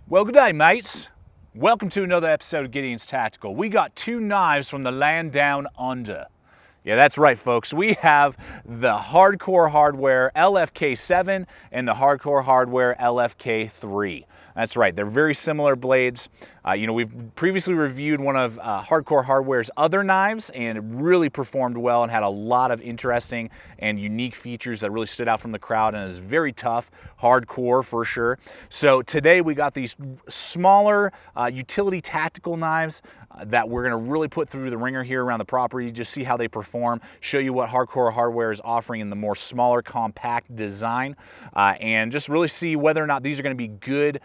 Well, good day, mates. Welcome to another episode of Gideon's Tactical. We got two knives from the land down under. Yeah, that's right, folks. We have the Hardcore Hardware LFK 7 and the Hardcore Hardware LFK 3. That's right, they're very similar blades. We've previously reviewed one of Hardcore Hardware's other knives, and it really performed well and had a lot of interesting and unique features that really stood out from the crowd, and is very tough, hardcore for sure. So today we got these smaller utility tactical knives that we're gonna really put through the ringer here around the property, just see how they perform, show you what Hardcore Hardware is offering in the more smaller, compact design, and just really see whether or not these are gonna be good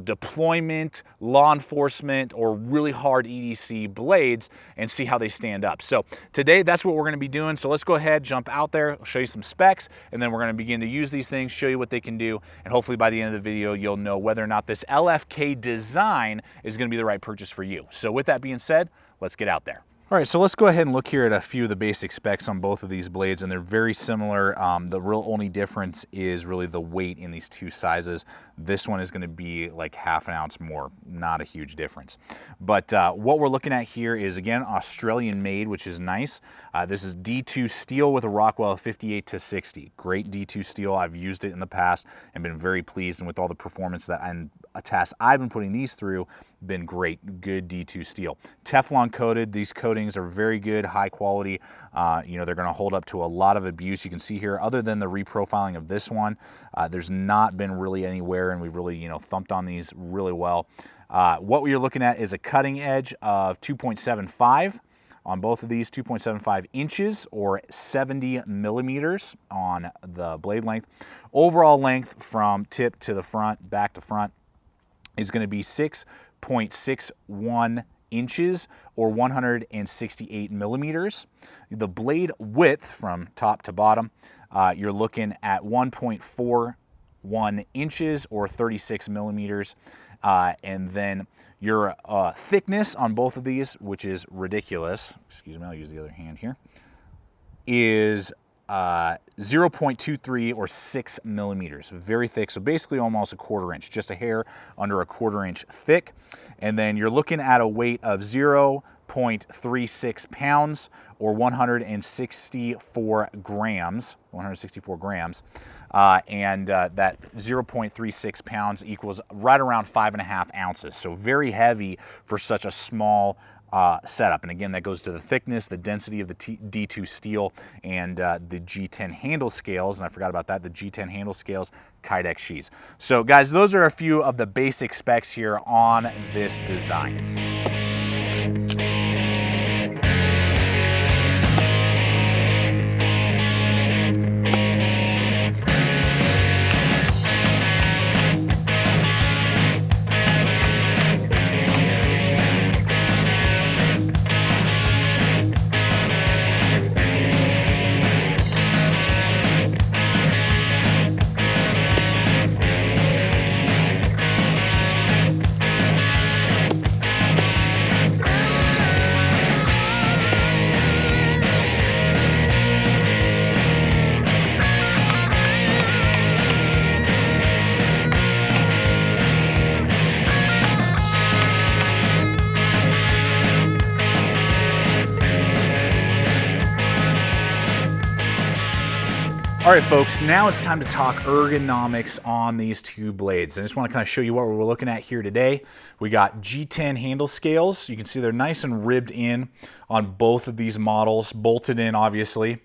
deployment, law enforcement, or really hard EDC blades, and see how they stand up. So today, that's what we're gonna be doing. So let's go ahead, jump out there, I'll show you some specs, and then we're gonna begin to use these things, show you what they can do, and hopefully by the end of the video, you'll know whether or not this LFK design is gonna be the right purchase for you. So with that being said, let's get out there. All right, so let's go ahead and look here at a few of the basic specs on both of these blades, and they're very similar. The real only difference is really the weight in these two sizes. This one is going to be like half an ounce more, not a huge difference. But what we're looking at here is, again, Australian made, which is nice. This is D2 steel with a Rockwell 58 to 60. Great D2 steel. I've used it in the past and been very pleased, and with all the performance that tasks I've been putting these through, been great, good D2 steel. Teflon coated, these coatings are very good, high quality. They're gonna hold up to a lot of abuse. You can see here, other than the reprofiling of this one, there's not been really anywhere, and we've really, thumped on these really well. What we're looking at is a cutting edge of 2.75 on both of these, 2.75 inches or 70 millimeters on the blade length. Overall length from tip to the front, back to front, is going to be 6.61 inches or 168 millimeters. The blade width from top to bottom, you're looking at 1.41 inches or 36 millimeters. And then your thickness on both of these, which is ridiculous, excuse me, I'll use the other hand here, is 0.23 or 6 millimeters, very thick. So basically almost a quarter inch, just a hair under a quarter inch thick. And then you're looking at a weight of 0.36 pounds or 164 grams, that 0.36 pounds equals right around 5.5 ounces. So very heavy for such a small setup. And again, that goes to the thickness, the density of the D2 steel, and the G10 handle scales. And I forgot about that, the G10 handle scales, Kydex sheaths. So guys, those are a few of the basic specs here on this design. All right, folks, now it's time to talk ergonomics on these two blades. I just want to kind of show you what we're looking at here today. We got G10 handle scales. You can see they're nice and ribbed in on both of these models, bolted in, obviously.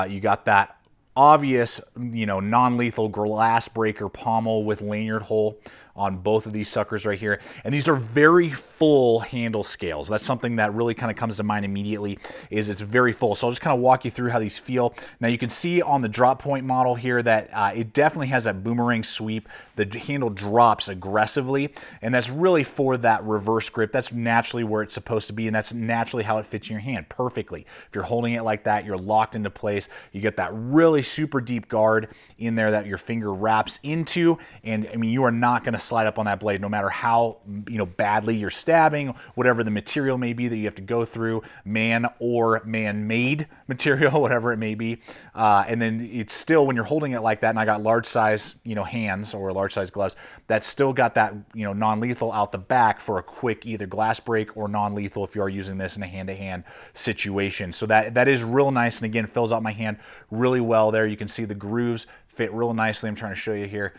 You got that obvious, non-lethal glass breaker pommel with lanyard hole on both of these suckers right here. And these are very full handle scales. That's something that really kind of comes to mind immediately, is it's very full. So I'll just kind of walk you through how these feel. Now you can see on the drop point model here that it definitely has that boomerang sweep. The handle drops aggressively, and that's really for that reverse grip. That's naturally where it's supposed to be, and that's naturally how it fits in your hand perfectly. If you're holding it like that, you're locked into place. You get that really super deep guard in there that your finger wraps into, and I mean, you are not going to slide up on that blade no matter how, you know, badly you're stabbing, whatever the material may be that you have to go through, man or man-made material, whatever it may be. And then it's still, when you're holding it like that, and I got large size, you know, hands or large size gloves, that's still got that, you know, non-lethal out the back for a quick either glass break or non-lethal if you are using this in a hand-to-hand situation. So that is real nice, and again, fills out my hand really well there. You can see the grooves fit real nicely. I'm trying to show you here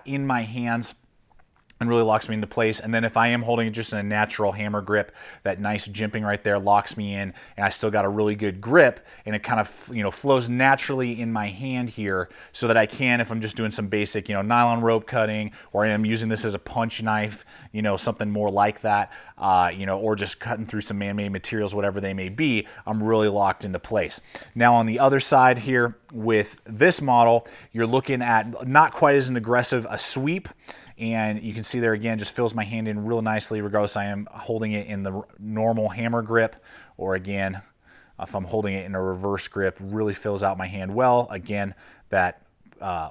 in my hands, and really locks me into place. And then if I am holding it just in a natural hammer grip, that nice jimping right there locks me in, and I still got a really good grip, and it kind of, you know, flows naturally in my hand here, so that I can, if I'm just doing some basic, you know, nylon rope cutting, or I am using this as a punch knife, you know, something more like that, you know, or just cutting through some man-made materials, whatever they may be, I'm really locked into place. Now on the other side here with this model, you're looking at not quite as an aggressive a sweep, and you can see there again, just fills my hand in real nicely regardless I am holding it in the normal hammer grip, or again, if I'm holding it in a reverse grip, really fills out my hand well. Again, that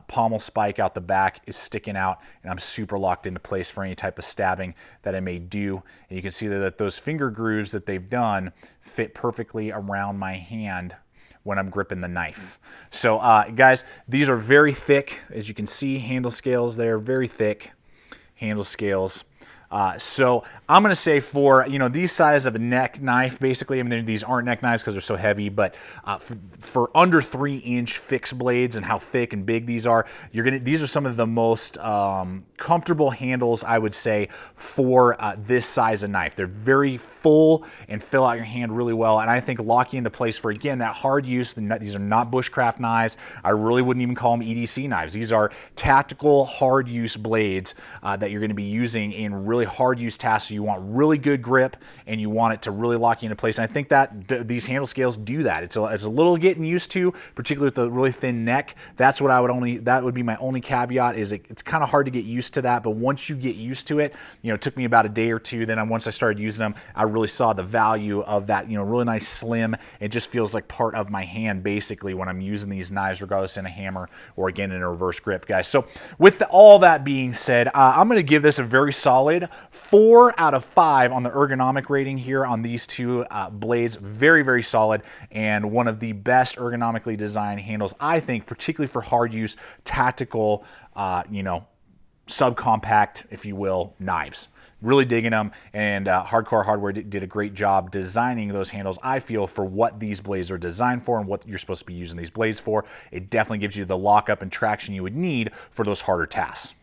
pommel spike out the back is sticking out, and I'm super locked into place for any type of stabbing that I may do. And you can see that those finger grooves that they've done fit perfectly around my hand when I'm gripping the knife. So guys, these are very thick, as you can see, handle scales there, very thick handle scales. So I'm going to say for, you know, these size of a neck knife, basically, I mean, these aren't neck knives because they're so heavy, but for under 3-inch fixed blades and how thick and big these are, these are some of the most comfortable handles, I would say, for this size of knife. They're very full and fill out your hand really well, and I think locking into place for, again, that hard use. These are not bushcraft knives. I really wouldn't even call them EDC knives. These are tactical, hard use blades that you're going to be using in really hard use tasks. So you want really good grip, and you want it to really lock you into place. And I think that these handle scales do that. It's a little getting used to, particularly with the really thin neck. That's what that would be my only caveat, is it's kind of hard to get used to that. But once you get used to it, you know, it took me about a day or two. Then once I started using them, I really saw the value of that, you know, really nice slim. It just feels like part of my hand basically when I'm using these knives, regardless in a hammer or again in a reverse grip, guys. So with all that being said, I'm going to give this a very solid 4 out of 5 on the ergonomic rating here on these two blades. Very, very solid, and one of the best ergonomically designed handles, I think, particularly for hard use, tactical, you know, subcompact, if you will, knives. Really digging them, and Hardcore Hardware did a great job designing those handles, I feel, for what these blades are designed for and what you're supposed to be using these blades for. It definitely gives you the lockup and traction you would need for those harder tasks.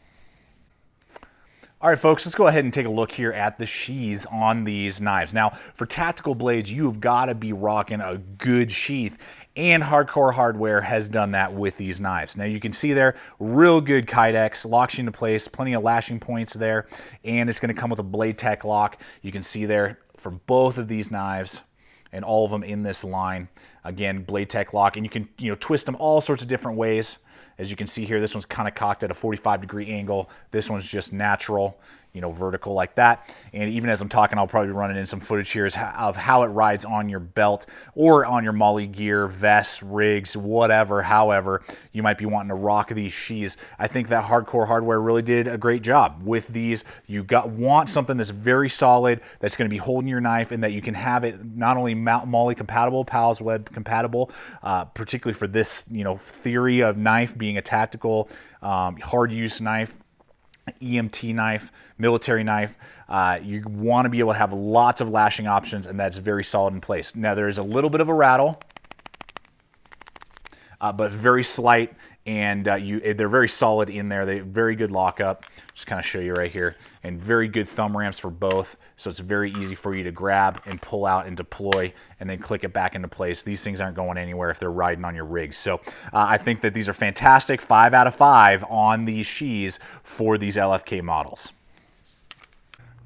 All right, folks, let's go ahead and take a look here at the sheaths on these knives. Now, for tactical blades, you've got to be rocking a good sheath, and Hardcore Hardware has done that with these knives. Now, you can see there, real good Kydex, locks you into place, plenty of lashing points there, and it's going to come with a BLADEHQ lock. You can see there for both of these knives and all of them in this line. Again, BLADEHQ lock, and you can, you know, twist them all sorts of different ways. As you can see here, this one's kind of cocked at a 45-degree angle. This one's just natural, you know, vertical like that. And even as I'm talking, I'll probably be running in some footage here of how it rides on your belt or on your molly gear, vests, rigs, whatever, however you might be wanting to rock these sheaths. I think that Hardcore Hardware really did a great job with these. You want something that's very solid, that's going to be holding your knife, and that you can have it not only molly compatible, Pals Web compatible, particularly for this, you know, theory of knife being a tactical, hard use knife, EMT knife, military knife. You want to be able to have lots of lashing options, and that's very solid in place. Now, there is a little bit of a rattle, but very slight, and they're very solid in there. They very good lockup. Just kind of show you right here, and very good thumb ramps for both, so it's very easy for you to grab and pull out and deploy and then click it back into place. These things aren't going anywhere if they're riding on your rigs. So I think that these are fantastic. 5 out of 5 on these sheaths for these LFK models.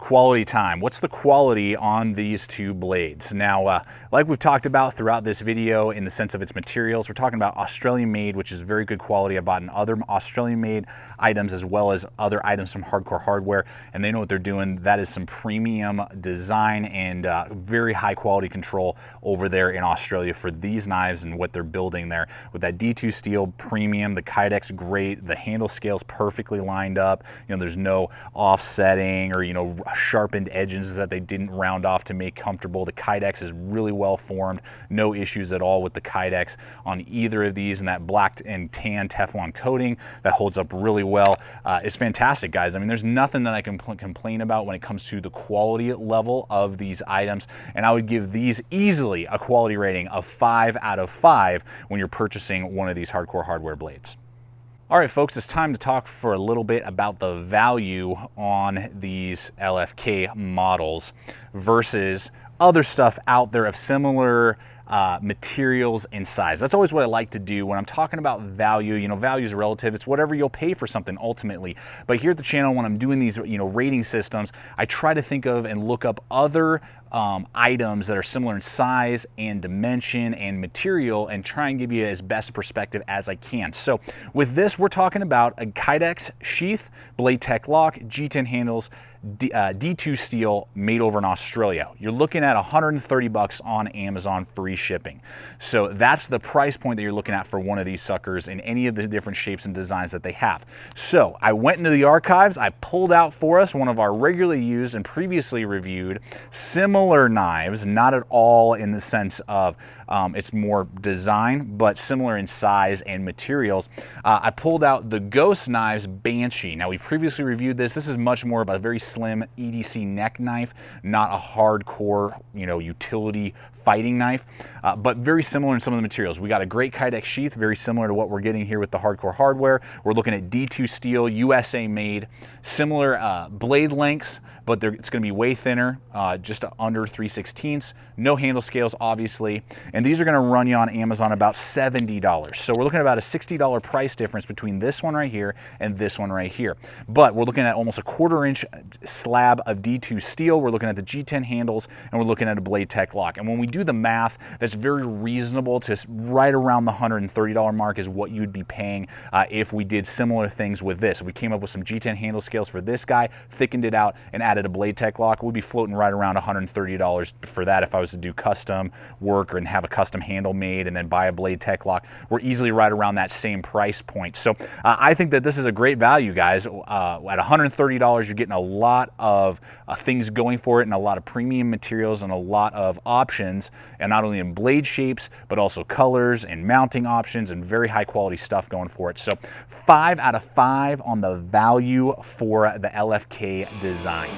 Quality time. What's the quality on these two blades? Now, like we've talked about throughout this video in the sense of its materials, we're talking about Australian made, which is very good quality. I bought in other Australian made items as well as other items from Hardcore Hardware, and they know what they're doing. That is some premium design and very high quality control over there in Australia for these knives and what they're building there. With that D2 steel premium, the Kydex great, the handle scales perfectly lined up. You know, there's no offsetting or, you know, sharpened edges that they didn't round off to make comfortable. The Kydex is really well formed, no issues at all with the Kydex on either of these, and that black and tan Teflon coating that holds up really well. It's fantastic, guys. I mean, there's nothing that I can complain about when it comes to the quality level of these items, and I would give these easily a quality rating of 5 out of 5 when you're purchasing one of these Hardcore Hardware blades. All right, folks, it's time to talk for a little bit about the value on these LFK models versus other stuff out there of similar materials and size. That's always what I like to do when I'm talking about value. You know, value is relative. It's whatever you'll pay for something ultimately. But here at the channel, when I'm doing these, you know, rating systems, I try to think of and look up other items that are similar in size and dimension and material and try and give you as best perspective as I can. So with this, we're talking about a Kydex Sheath, BLADEHQ lock, G10 handles, D2 steel made over in Australia. You're looking at 130 bucks on Amazon, free shipping. So that's the price point that you're looking at for one of these suckers in any of the different shapes and designs that they have. So I went into the archives, I pulled out for us one of our regularly used and previously reviewed similar knives, not at all in the sense of it's more design, but similar in size and materials. I pulled out the Ghost Knives Banshee. Now, we previously reviewed this. This is much more of a very slim EDC neck knife, not a hardcore, you know, utility fighting knife, but very similar in some of the materials. We got a great Kydex sheath, very similar to what we're getting here with the Hardcore Hardware. We're looking at D2 steel, USA made, similar blade lengths, but it's going to be way thinner, just under 3/16. No handle scales, obviously, and these are going to run you on Amazon about $70. So we're looking at about a $60 price difference between this one right here and this one right here. But we're looking at almost a 1/4 inch slab of D2 steel. We're looking at the G10 handles, and we're looking at a BLADEHQ lock. And when we do the math, that's very reasonable to right around the $130 mark is what you'd be paying if we did similar things with this. If we came up with some G10 handle scales for this guy, thickened it out, and added a BLADEHQ lock, we'd be floating right around $130 for that. If I was to do custom work and have a custom handle made and then buy a BLADEHQ lock, we're easily right around that same price point. So I think that this is a great value, guys. At $130, you're getting a lot of things going for it and a lot of premium materials and a lot of options, and not only in blade shapes, but also colors and mounting options and very high quality stuff going for it. So 5 out of 5 on the value for the LFK design.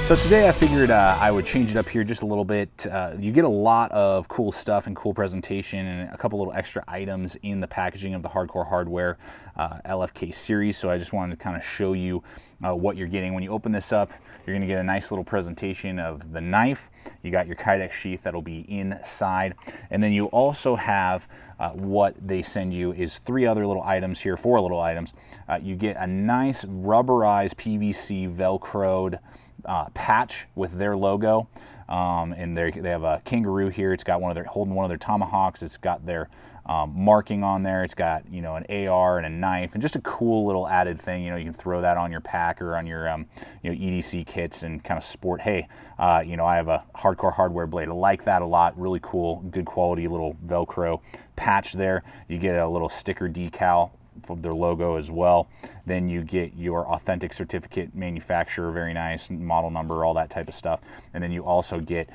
So today I figured I would change it up here just a little bit. You get a lot of cool stuff and cool presentation and a couple little extra items in the packaging of the Hardcore Hardware LFK series. So I just wanted to kind of show you what you're getting. When you open this up, you're going to get a nice little presentation of the knife. You got your Kydex sheath that'll be inside. And then you also have what they send you is 3 other little items here, 4 little items. You get a nice rubberized PVC Velcroed patch with their logo, and they have a kangaroo here. It's got holding one of their tomahawks. It's got their marking on there. It's got, you know, an AR and a knife and just a cool little added thing. You know, you can throw that on your pack or on your, you know, EDC kits and kind of sport, hey, you know, I have a hardcore hardware blade. I like that a lot. Really cool, good quality little Velcro patch there. You get a little sticker decal from their logo as well. Then you get your authentic certificate, manufacturer, very nice, model number, all that type of stuff. And then you also get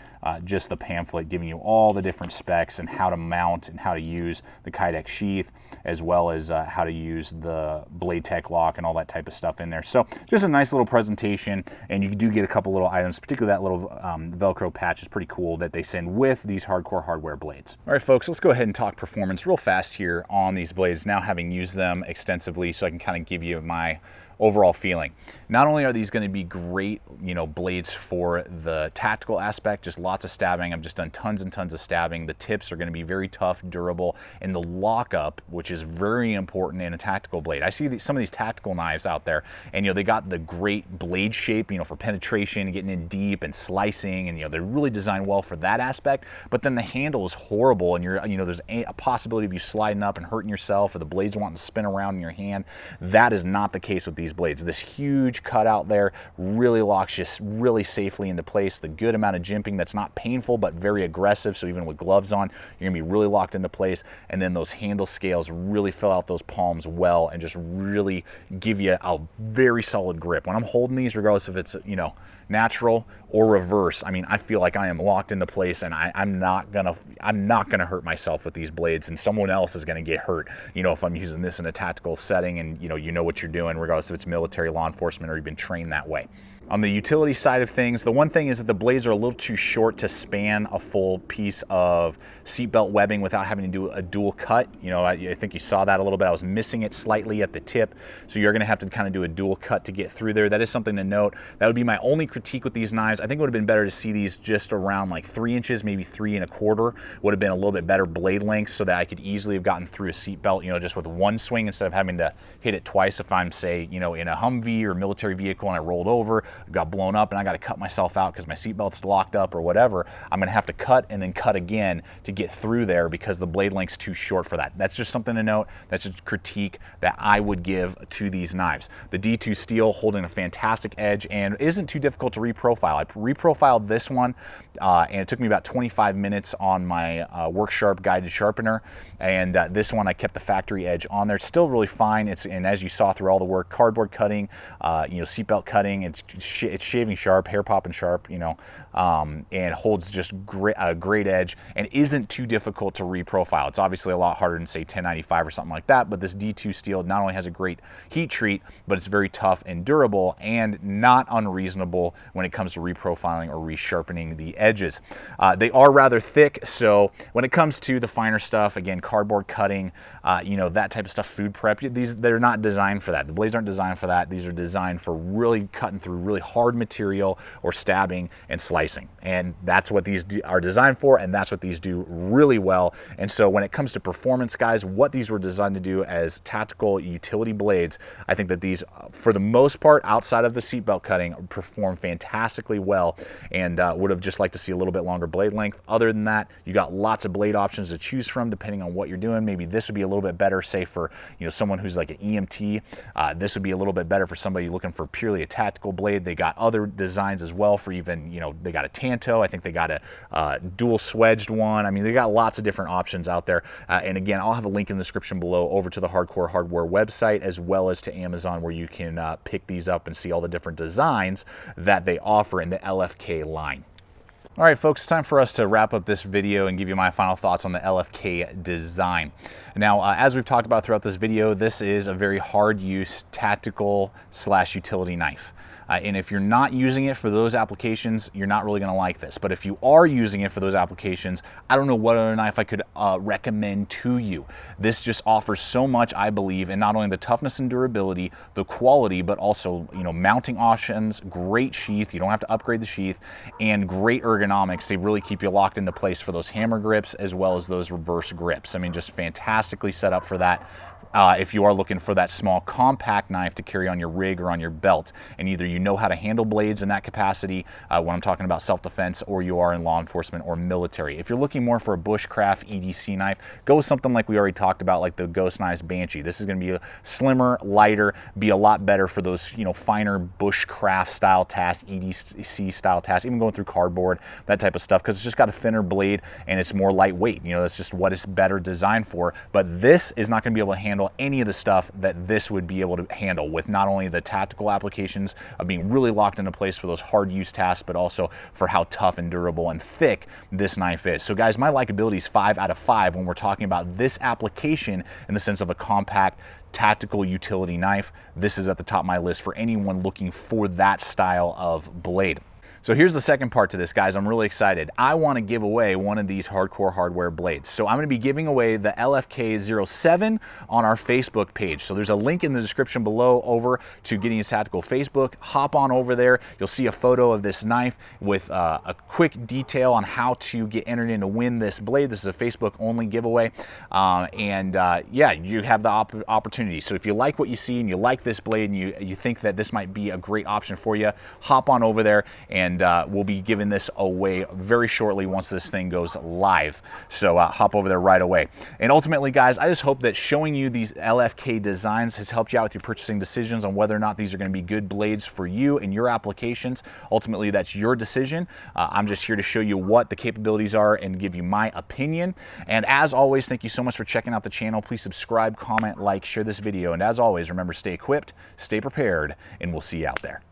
just the pamphlet giving you all the different specs and how to mount and how to use the Kydex sheath, as well as how to use the BLADEHQ lock and all that type of stuff in there. So just a nice little presentation, and you do get a couple little items, particularly that little Velcro patch is pretty cool that they send with these hardcore hardware blades. All right, folks, let's go ahead and talk performance real fast here on these blades, now having used them extensively, so I can kind of give you my overall feeling. Not only are these going to be great, you know, blades for the tactical aspect, just lots of stabbing. I've just done tons and tons of stabbing. The tips are going to be very tough, durable, and the lockup, which is very important in a tactical blade. I see some of these tactical knives out there, and you know, they got the great blade shape, you know, for penetration, getting in deep and slicing, and you know, they're really designed well for that aspect. But then the handle is horrible, and you're, you know, there's a possibility of you sliding up and hurting yourself, or the blades wanting to spin around in your hand. That is not the case with these blades. This huge cutout there really locks you really safely into place. The good amount of jimping that's not painful but very aggressive, so even with gloves on, you're gonna be really locked into place. And then those handle scales really fill out those palms well and just really give you a very solid grip. When I'm holding these, regardless if it's, you know, natural or reverse, I mean, I feel like I am locked into place, and I'm not gonna hurt myself with these blades, and someone else is gonna get hurt, you know, if I'm using this in a tactical setting, and you know what you're doing, regardless if it's military, law enforcement, or you've been trained that way. On the utility side of things, the one thing is that the blades are a little too short to span a full piece of seatbelt webbing without having to do a dual cut. You know, I think you saw that a little bit. I was missing it slightly at the tip, so you're gonna have to kind of do a dual cut to get through there. That is something to note. That would be my only critique with these knives. I think it would have been better to see these just around like 3 inches, maybe 3 1/4. Would have been a little bit better blade length, so that I could easily have gotten through a seatbelt, you know, just with one swing instead of having to hit it twice. If I'm, say, you know, in a Humvee or military vehicle and I rolled over, got blown up, and I got to cut myself out because my seatbelt's locked up or whatever, I'm going to have to cut and then cut again to get through there because the blade length's too short for that. That's just something to note. That's a critique that I would give to these knives. The D2 steel holding a fantastic edge and isn't too difficult to reprofile. I reprofiled this one and it took me about 25 minutes on my Work Sharp guided sharpener, and this one I kept the factory edge on there. It's still really fine. And as you saw through all the work, cardboard cutting, you know, seatbelt cutting, it's shaving sharp, hair popping sharp, you know, and holds just a great edge and isn't too difficult to reprofile. It's obviously a lot harder than, say, 1095 or something like that, but this D2 steel not only has a great heat treat, but it's very tough and durable and not unreasonable when it comes to reprofiling or resharpening the edges. They are rather thick, so when it comes to the finer stuff, again, cardboard cutting, you know, that type of stuff, food prep, they're not designed for that. The blades aren't designed for that. These are designed for really cutting through really hard material or stabbing and slicing. And that's what these are designed for, and that's what these do really well. And so when it comes to performance, guys, what these were designed to do as tactical utility blades, I think that these, for the most part, outside of the seatbelt cutting, perform fantastically well, and would have just liked to see a little bit longer blade length. Other than that, you got lots of blade options to choose from depending on what you're doing. Maybe this would be a little bit better, say, for, you know, someone who's like an EMT. This would be a little bit better for somebody looking for purely a tactical blade. They got other designs as well for even, you know, they got a Tanto. I think they got a dual swedged one. I mean, they got lots of different options out there. And again, I'll have a link in the description below over to the Hardcore Hardware website, as well as to Amazon, where you can pick these up and see all the different designs that they offer in the LFK line. All right, folks, it's time for us to wrap up this video and give you my final thoughts on the LFK design. Now, as we've talked about throughout this video, this is a very hard use tactical / utility knife. And if you're not using it for those applications, you're not really gonna like this. But if you are using it for those applications, I don't know what other knife I could recommend to you. This just offers so much, I believe, in not only the toughness and durability, the quality, but also, you know, mounting options, great sheath, you don't have to upgrade the sheath, and great ergonomics. They really keep you locked into place for those hammer grips as well as those reverse grips. I mean, just fantastically set up for that. if you are looking for that small compact knife to carry on your rig or on your belt, and either you know how to handle blades in that capacity when I'm talking about self-defense, or you are in law enforcement or military. If you're looking more for a bushcraft EDC knife, go with something like we already talked about, like the Ghost Knives Banshee. This is going to be a slimmer, lighter, be a lot better for those, you know, finer bushcraft style tasks, EDC style tasks, even going through cardboard, that type of stuff, because it's just got a thinner blade and it's more lightweight. You know, that's just what it's better designed for. But this is not going to be able to handle any of the stuff that this would be able to handle, with not only the tactical applications of being really locked into place for those hard use tasks, but also for how tough and durable and thick this knife is. So guys, my likability is 5 out of 5 when we're talking about this application in the sense of a compact tactical utility knife. This is at the top of my list for anyone looking for that style of blade. So here's the second part to this, guys. I'm really excited. I want to give away one of these hardcore hardware blades. So I'm going to be giving away the LFK 07 on our Facebook page. So there's a link in the description below over to Getting His Tactical Facebook. Hop on over there. You'll see a photo of this knife with a quick detail on how to get entered in to win this blade. This is a Facebook only giveaway. Yeah, you have the opportunity. So if you like what you see and you like this blade and you think that this might be a great option for you, hop on over there, and we'll be giving this away very shortly once this thing goes live. So hop over there right away. And ultimately, guys, I just hope that showing you these LFK designs has helped you out with your purchasing decisions on whether or not these are going to be good blades for you and your applications. Ultimately, that's your decision. I'm just here to show you what the capabilities are and give you my opinion. And as always, thank you so much for checking out the channel. Please subscribe, comment, like, share this video. And as always, remember, stay equipped, stay prepared, and we'll see you out there.